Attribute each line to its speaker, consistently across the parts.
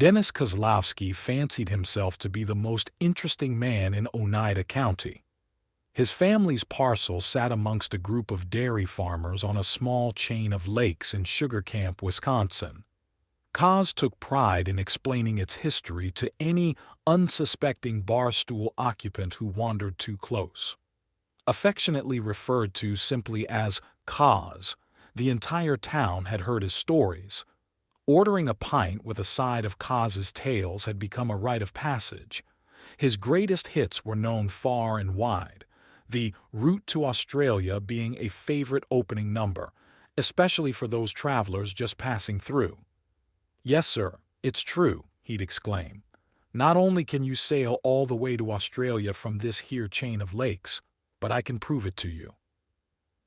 Speaker 1: Dennis Kozlowski fancied himself to be the most interesting man in Oneida County. His family's parcel sat amongst a group of dairy farmers on a small chain of lakes in Sugar Camp, Wisconsin. Koz took pride in explaining its history to any unsuspecting barstool occupant who wandered too close. Affectionately referred to simply as Koz, the entire town had heard his stories. Ordering a pint with a side of Koz's tales had become a rite of passage. His greatest hits were known far and wide, the route to Australia being a favorite opening number, especially for those travelers just passing through. "Yes, sir, it's true," he'd exclaim. "Not only can you sail all the way to Australia from this here chain of lakes, but I can prove it to you."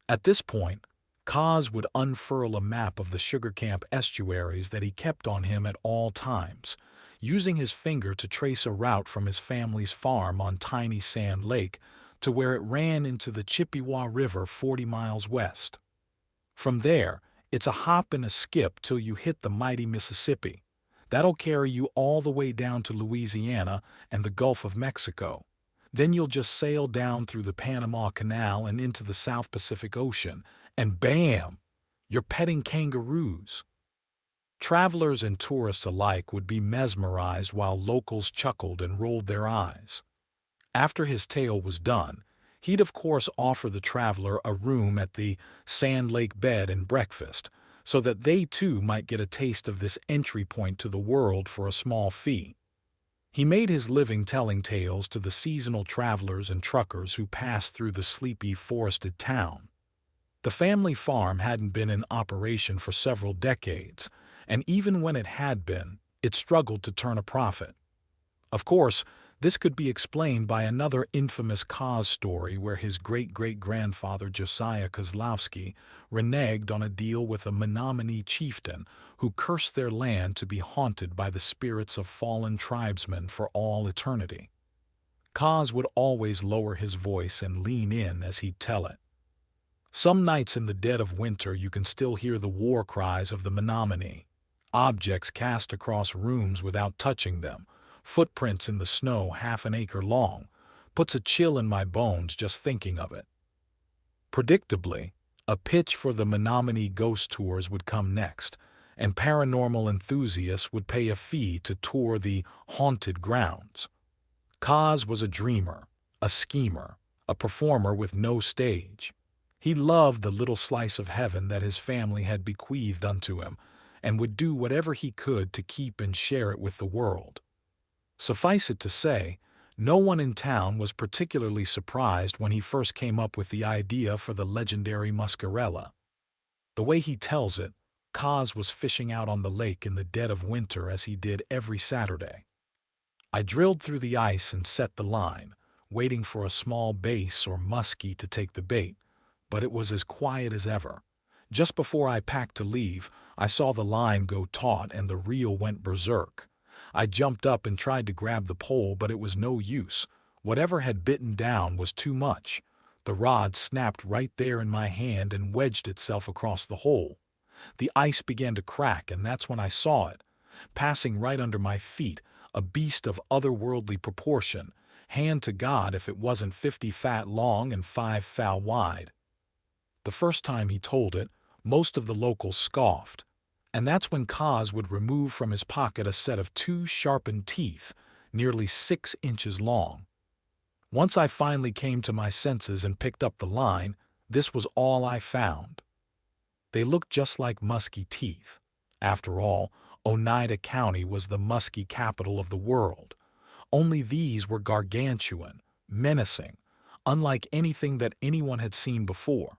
Speaker 1: At this point, Koz would unfurl a map of the Sugar Camp estuaries that he kept on him at all times, using his finger to trace a route from his family's farm on Tiny Sand Lake to where it ran into the Chippewa River 40 miles west. From there, it's a hop and a skip till you hit the mighty Mississippi. That'll carry you all the way down to Louisiana and the Gulf of Mexico. Then you'll just sail down through the Panama Canal and into the South Pacific Ocean, and bam! You're petting kangaroos. Travelers and tourists alike would be mesmerized while locals chuckled and rolled their eyes. After his tale was done, he'd of course offer the traveler a room at the Sand Lake Bed and Breakfast, so that they too might get a taste of this entry point to the world for a small fee. He made his living telling tales to the seasonal travelers and truckers who passed through the sleepy, forested town. The family farm hadn't been in operation for several decades, and even when it had been, it struggled to turn a profit. Of course, this could be explained by another infamous Koz story where his great-great-grandfather Josiah Kozlowski reneged on a deal with a Menominee chieftain who cursed their land to be haunted by the spirits of fallen tribesmen for all eternity. Koz would always lower his voice and lean in as he'd tell it. Some nights in the dead of winter you can still hear the war cries of the Menominee, objects cast across rooms without touching them, footprints in the snow half an acre long, puts a chill in my bones just thinking of it. Predictably, a pitch for the Menominee ghost tours would come next, and paranormal enthusiasts would pay a fee to tour the haunted grounds. Koz was a dreamer, a schemer, a performer with no stage. He loved the little slice of heaven that his family had bequeathed unto him, and would do whatever he could to keep and share it with the world. Suffice it to say, no one in town was particularly surprised when he first came up with the idea for the legendary muscarella. The way he tells it, Koz was fishing out on the lake in the dead of winter as he did every Saturday. "I drilled through the ice and set the line, waiting for a small bass or muskie to take the bait, but it was as quiet as ever. Just before I packed to leave, I saw the line go taut and the reel went berserk. I jumped up and tried to grab the pole, but it was no use. Whatever had bitten down was too much. The rod snapped right there in my hand and wedged itself across the hole. The ice began to crack, and that's when I saw it, passing right under my feet, a beast of otherworldly proportion, hand to God if it wasn't 50 feet long and 5 feet wide." The first time he told it, most of the locals scoffed, and that's when Koz would remove from his pocket a set of 2 sharpened teeth, nearly 6 inches long. Once I finally came to my senses and picked up the line, this was all I found. They looked just like musky teeth. After all, Oneida County was the musky capital of the world. Only these were gargantuan, menacing, unlike anything that anyone had seen before.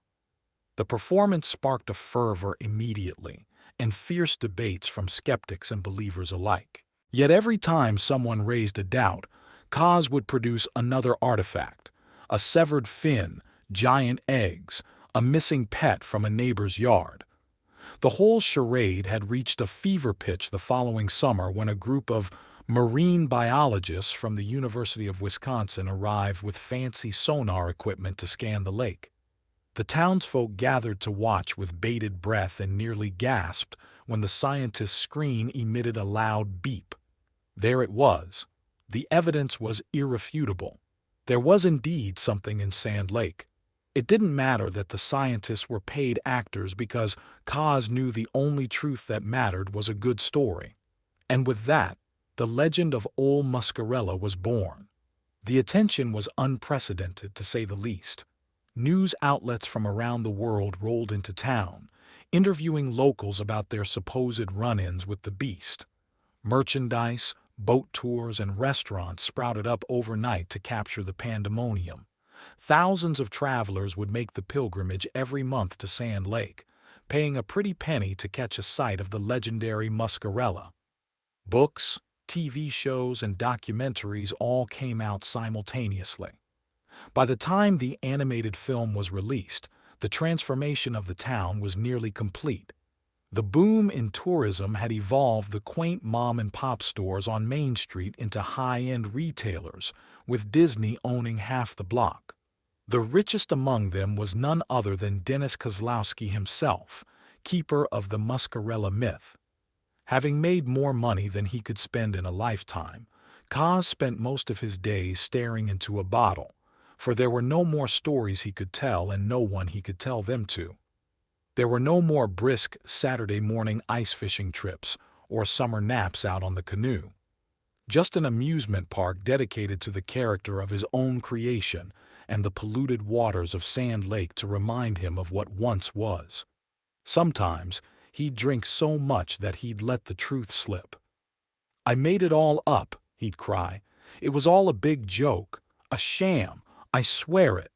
Speaker 1: The performance sparked a fervor immediately, and fierce debates from skeptics and believers alike. Yet every time someone raised a doubt, Koz would produce another artifact, a severed fin, giant eggs, a missing pet from a neighbor's yard. The whole charade had reached a fever pitch the following summer when a group of marine biologists from the University of Wisconsin arrived with fancy sonar equipment to scan the lake. The townsfolk gathered to watch with bated breath and nearly gasped when the scientist's screen emitted a loud beep. There it was. The evidence was irrefutable. There was indeed something in Sand Lake. It didn't matter that the scientists were paid actors because Koz knew the only truth that mattered was a good story. And with that, the legend of Old Muscarella was born. The attention was unprecedented, to say the least. News outlets from around the world rolled into town, interviewing locals about their supposed run-ins with the beast. Merchandise, boat tours, and restaurants sprouted up overnight to capture the pandemonium. Thousands of travelers would make the pilgrimage every month to Sand Lake, paying a pretty penny to catch a sight of the legendary Muscarella. Books, TV shows, and documentaries all came out simultaneously. By the time the animated film was released, the transformation of the town was nearly complete. The boom in tourism had evolved the quaint mom-and-pop stores on Main Street into high-end retailers, with Disney owning half the block. The richest among them was none other than Dennis Kozlowski himself, keeper of the Muscarella myth. Having made more money than he could spend in a lifetime, Koz spent most of his days staring into a bottle, for there were no more stories he could tell and no one he could tell them to. There were no more brisk Saturday morning ice fishing trips or summer naps out on the canoe. Just an amusement park dedicated to the character of his own creation and the polluted waters of Sand Lake to remind him of what once was. Sometimes he'd drink so much that he'd let the truth slip. "I made it all up," he'd cry. "It was all a big joke, a sham, I swear it."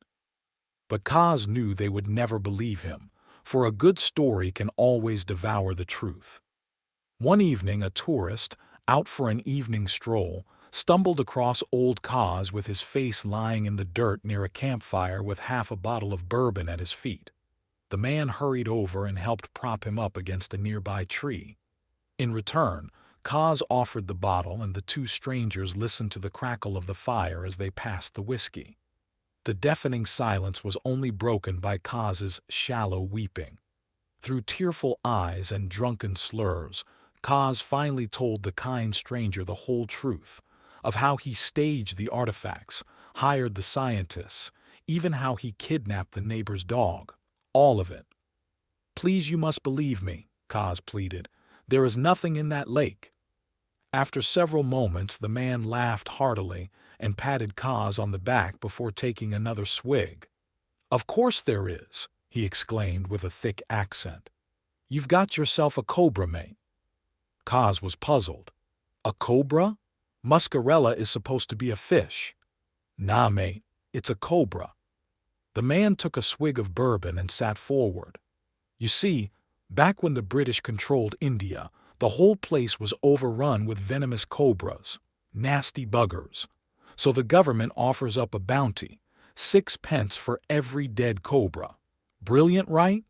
Speaker 1: But Koz knew they would never believe him, for a good story can always devour the truth. One evening a tourist, out for an evening stroll, stumbled across old Koz with his face lying in the dirt near a campfire with half a bottle of bourbon at his feet. The man hurried over and helped prop him up against a nearby tree. In return, Koz offered the bottle, and the two strangers listened to the crackle of the fire as they passed the whiskey. The deafening silence was only broken by Koz's shallow weeping. Through tearful eyes and drunken slurs, Koz finally told the kind stranger the whole truth, of how he staged the artifacts, hired the scientists, even how he kidnapped the neighbor's dog. All of it. "Please, you must believe me," Koz pleaded. "There is nothing in that lake." After several moments, the man laughed heartily and patted Koz on the back before taking another swig. "Of course there is," he exclaimed with a thick accent. "You've got yourself a cobra, mate." Koz was puzzled. "A cobra? Muscarella is supposed to be a fish." "Nah, mate, it's a cobra." The man took a swig of bourbon and sat forward. "You see, back when the British controlled India, the whole place was overrun with venomous cobras, nasty buggers. So the government offers up a bounty, 6 pence for every dead cobra. Brilliant, right?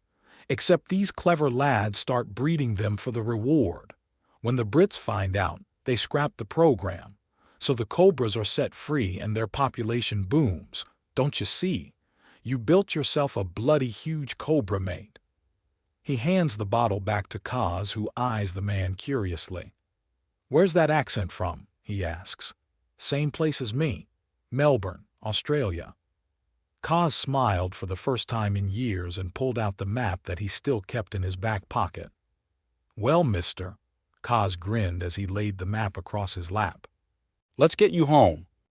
Speaker 1: Except these clever lads start breeding them for the reward. When the Brits find out, they scrap the program. So the cobras are set free and their population booms. Don't you see? You built yourself a bloody huge cobra, mate." He hands the bottle back to Koz, who eyes the man curiously. "Where's that accent from?" he asks. "Same place as me. Melbourne, Australia." Koz smiled for the first time in years and pulled out the map that he still kept in his back pocket. "Well, mister," Koz grinned as he laid the map across his lap. "Let's get you home.